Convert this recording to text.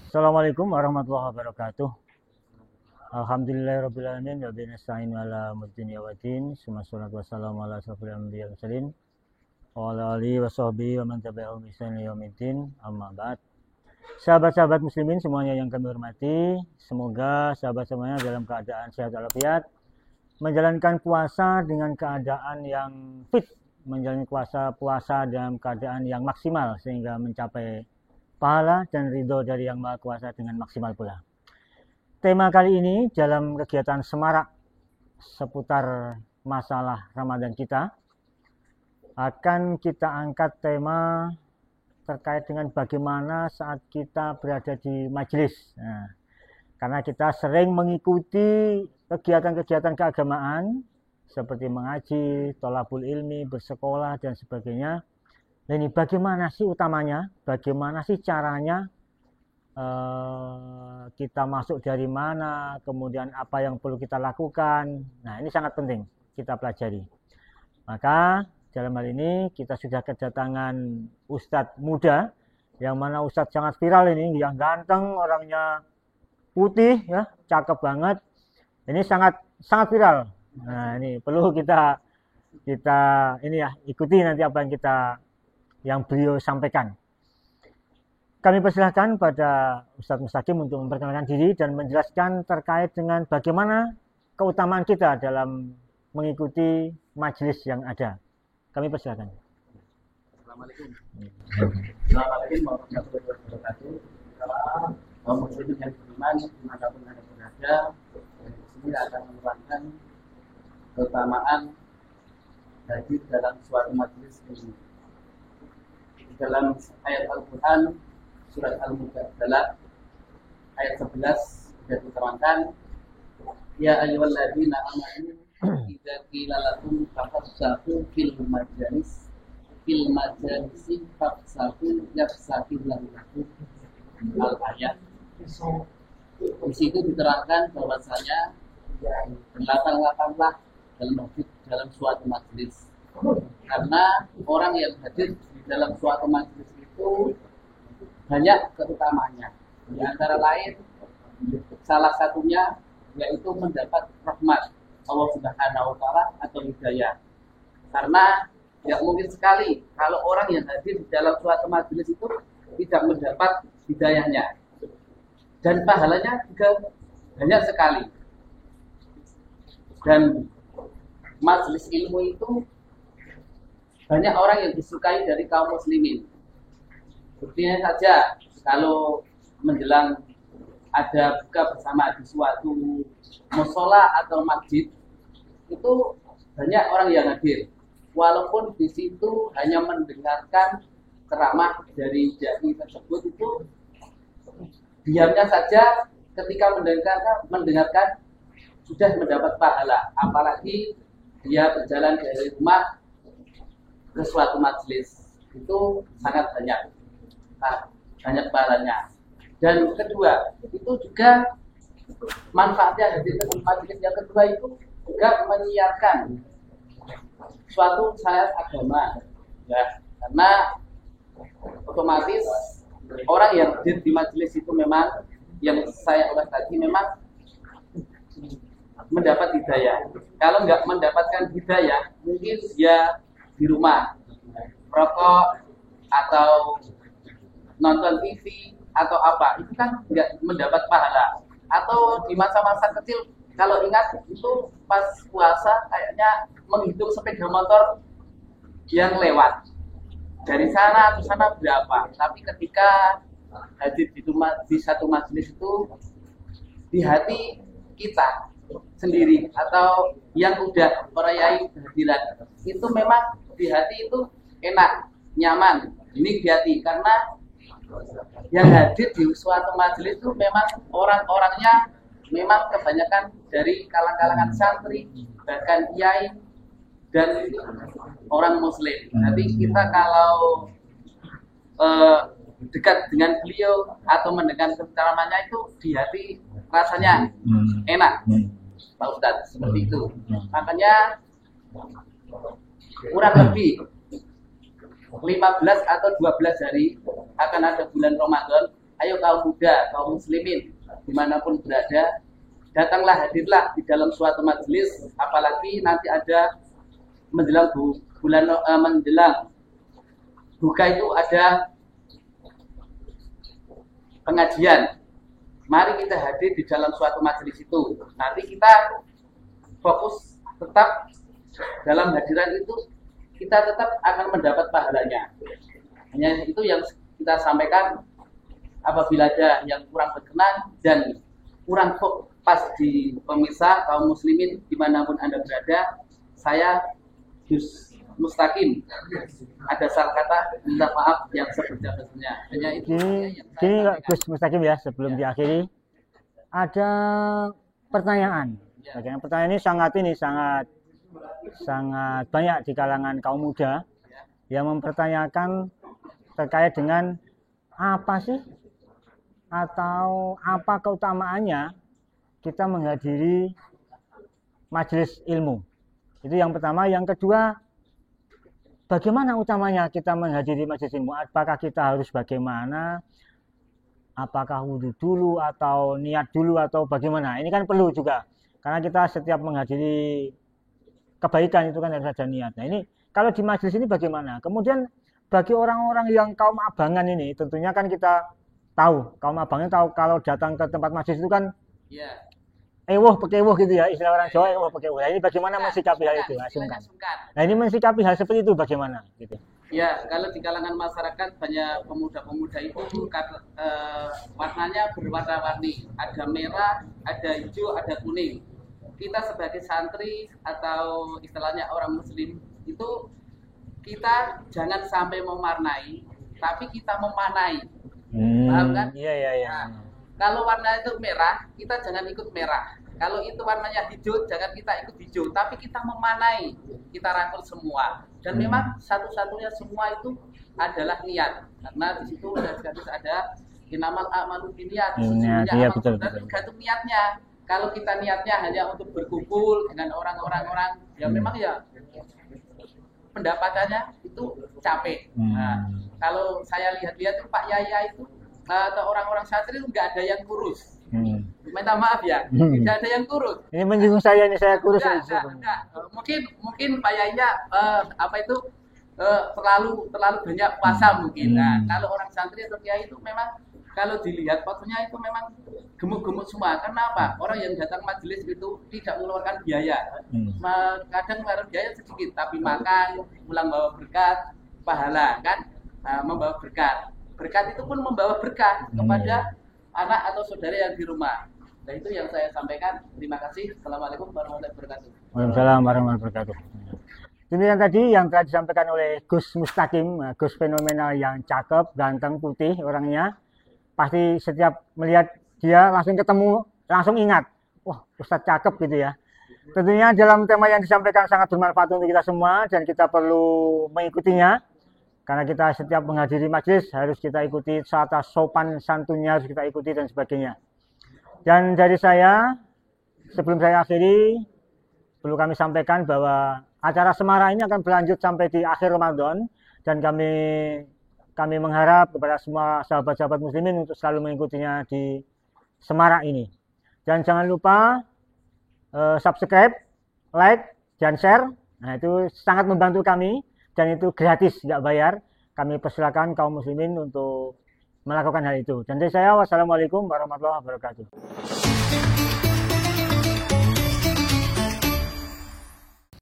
Assalamualaikum warahmatullahi wabarakatuh. Alhamdulillahirrabbilalamin. Wabihi nasta'in ala muddin yawadin. Wassalatu wassalamu ala asrofil anbiya wal mursalin wa ala alihi wa sahbihi wa man tabi'ahum bi ihsan ila yaumiddin. Amma ba'd. Sahabat-sahabat muslimin semuanya yang kami hormati, semoga sahabat semuanya dalam keadaan sehat walafiat, menjalankan puasa dengan keadaan yang fit, menjalani puasa dalam keadaan yang maksimal sehingga mencapai pahala dan ridho dari Yang Maha Kuasa dengan maksimal pula. Tema kali ini dalam kegiatan semarak seputar masalah Ramadan kita, akan kita angkat tema terkait dengan bagaimana saat kita berada di majelis. Nah, karena kita sering mengikuti kegiatan-kegiatan keagamaan seperti mengaji, thalabul ilmi, bersekolah dan sebagainya. Nah, ini bagaimana sih utamanya, bagaimana sih caranya, kita masuk dari mana, kemudian apa yang perlu kita lakukan. Nah, ini sangat penting kita pelajari. Maka dalam hal ini kita sudah kedatangan Ustadz muda, yang mana Ustadz sangat viral ini, yang ganteng, orangnya putih, ya, cakep banget. Ini sangat viral. Nah, ini perlu kita ini ya, ikuti nanti apa yang beliau sampaikan. Kami persilahkan pada Ustadz Mustaqim untuk memperkenalkan diri dan menjelaskan terkait dengan bagaimana keutamaan kita dalam mengikuti majelis yang ada. Kami persilahkan. Assalamualaikum. Assalamualaikum warahmatullahi wabarakatuh. Kaum muslimin yang beriman, dimanapun Anda berada, di sini akan menerangkan keutamaan hadir dalam suatu majelis ini. Dalam ayat Al-Quran surat Al-Mujadalah ayat 11 sudah diterangkan, ya ayyuhalladzina amanu idza qila lakum tafassahu fil majalisi fafsahu yafsahillahu lakum. Al-ayat di situ diterangkan bahwasanya berlapang-lapanglah dalam suatu majelis, karena orang yang hadir dalam suatu majelis itu banyak keutamanya. Di antara lain, salah satunya yaitu mendapat rahmat Allah Subhanahu wa Ta'ala atau hidayah. Karena tidak mungkin sekali kalau orang yang hadir di dalam suatu majelis itu tidak mendapat hidayahnya, dan pahalanya juga banyak sekali. Dan majelis ilmu itu banyak orang yang disukai dari kaum muslimin. Buktinya saja kalau menjelang ada buka bersama di suatu musola atau masjid, itu banyak orang yang hadir. Walaupun di situ hanya mendengarkan ceramah dari dai tersebut, itu diamnya saja ketika mendengarkan sudah mendapat pahala. Apalagi dia berjalan dari rumah ke suatu majelis, itu sangat banyak pahalanya. Dan kedua, itu juga manfaatnya hadir ke majelis yang kedua itu juga menyiarkan suatu syariat agama, ya, karena otomatis orang yang hadir di majelis itu memang yang saya ulas tadi memang mendapat hidayah. Kalau nggak mendapatkan hidayah, mungkin dia di rumah rokok atau nonton TV atau apa, itu kan nggak mendapat pahala. Atau di masa-masa kecil, kalau ingat itu pas puasa kayaknya menghitung sepeda motor yang lewat dari sana ke sana berapa. Tapi ketika hadir di satu majelis itu, di hati kita sendiri atau yang udah merayai kehadiran itu memang di hati itu enak, nyaman. Ini di hati, karena yang hadir di suatu majelis itu memang orang-orangnya memang kebanyakan dari kalangan santri, bahkan kiai dan orang muslim. Nanti kita kalau dekat dengan beliau atau mendengar ceramahnya itu di hati rasanya enak, Pak Ustadz, seperti itu. Makanya kurang lebih 15 atau 12 hari akan ada bulan Ramadan. Ayo kaum muda, kaum muslimin dimanapun berada, datanglah, hadirlah di dalam suatu majelis, apalagi nanti ada menjelang bulan menjelang buka itu ada pengajian. Mari kita hadir di dalam suatu majelis itu. Nanti kita fokus tetap dalam hadiran itu, kita tetap akan mendapat pahalanya. Hanya itu yang kita sampaikan. Apabila ada yang kurang berkenan dan kurang pas di pemirsa kaum muslimin dimanapun Anda berada, saya Gus Mustaqim ada salah kata minta maaf yang sebesar-besarnya. Hanya itu. Gini Gus Mustaqim ya, sebelum diakhiri ada pertanyaan. Ya. Pertanyaan ini sangat banyak di kalangan kaum muda yang mempertanyakan terkait dengan apa sih atau apa keutamaannya kita menghadiri majelis ilmu. Itu yang pertama. Yang kedua, bagaimana utamanya kita menghadiri majelis ilmu? Apakah kita harus bagaimana? Apakah wudhu dulu atau niat dulu atau bagaimana? Ini kan perlu juga. Karena kita setiap menghadiri kebaikan itu kan harus ada niat. Nah ini kalau di majelis ini bagaimana? Kemudian bagi orang-orang yang kaum abangan ini, tentunya kan kita tahu, kaum abangnya tahu kalau datang ke tempat majelis itu kan ewoh pekewuh gitu ya, istilah orang Jawa ewoh pekewuh. Nah, ini bagaimana mensikapi hal itu? Nah ini mensikapi hal seperti itu bagaimana? Gitu. Ya, kalau di kalangan masyarakat banyak pemuda-pemuda itu warnanya berwarna-warni, ada merah, ada hijau, ada kuning. Kita sebagai santri atau istilahnya orang muslim itu kita jangan sampai mewarnai, tapi kita memanai. Paham kan? Iya. Nah, kalau warna itu merah, kita jangan ikut merah. Kalau itu warnanya hijau, jangan kita ikut hijau. Tapi kita memanai, kita rangkul semua. Dan memang satu-satunya semua itu adalah niat. Karena di situ ada inamal a'malu binniyat. Iya, betul. Tergantung niatnya. Kalau kita niatnya hanya untuk berkumpul dengan orang-orang, ya memang ya pendapatannya itu capek. Nah, kalau saya lihat-lihat tuh Pak Yaya itu atau orang-orang santri itu nggak ada yang kurus. Minta maaf ya, tidak ada yang kurus. Ini menyinggung saya, ini saya kurus. Enggak. Mungkin Pak Yaya terlalu banyak puasa mungkin. Nah, kalau orang santri atau kiai itu memang kalau dilihat fotonya itu memang gemuk-gemuk semua. Karena apa? Orang yang datang majelis itu tidak mengeluarkan biaya. Kadang mengeluarkan biaya sedikit, tapi makan, pulang bawa berkat, pahala kan, membawa berkat. Berkat itu pun membawa berkah kepada anak atau saudara yang di rumah. Nah itu yang saya sampaikan. Terima kasih. Assalamualaikum warahmatullahi wabarakatuh. Waalaikumsalam warahmatullahi wabarakatuh. Ini yang telah disampaikan oleh Gus Mustaqim, Gus fenomenal yang cakep, ganteng, putih orangnya. Pasti setiap melihat dia langsung ketemu, langsung ingat, wah Ustadz cakep gitu ya. Tentunya dalam tema yang disampaikan sangat bermanfaat untuk kita semua dan kita perlu mengikutinya. Karena kita setiap menghadiri majelis harus kita ikuti tata sopan santunnya, harus kita ikuti dan sebagainya. Dan dari saya, sebelum saya akhiri, perlu kami sampaikan bahwa acara Semara ini akan berlanjut sampai di akhir Ramadan. Dan kami mengharap kepada semua sahabat-sahabat muslimin untuk selalu mengikutinya di Semara ini. Dan jangan lupa subscribe, like, dan share. Nah itu sangat membantu kami. Dan itu gratis, nggak bayar. Kami persilakan kaum muslimin untuk melakukan hal itu. Dan dari saya, wassalamualaikum warahmatullahi wabarakatuh.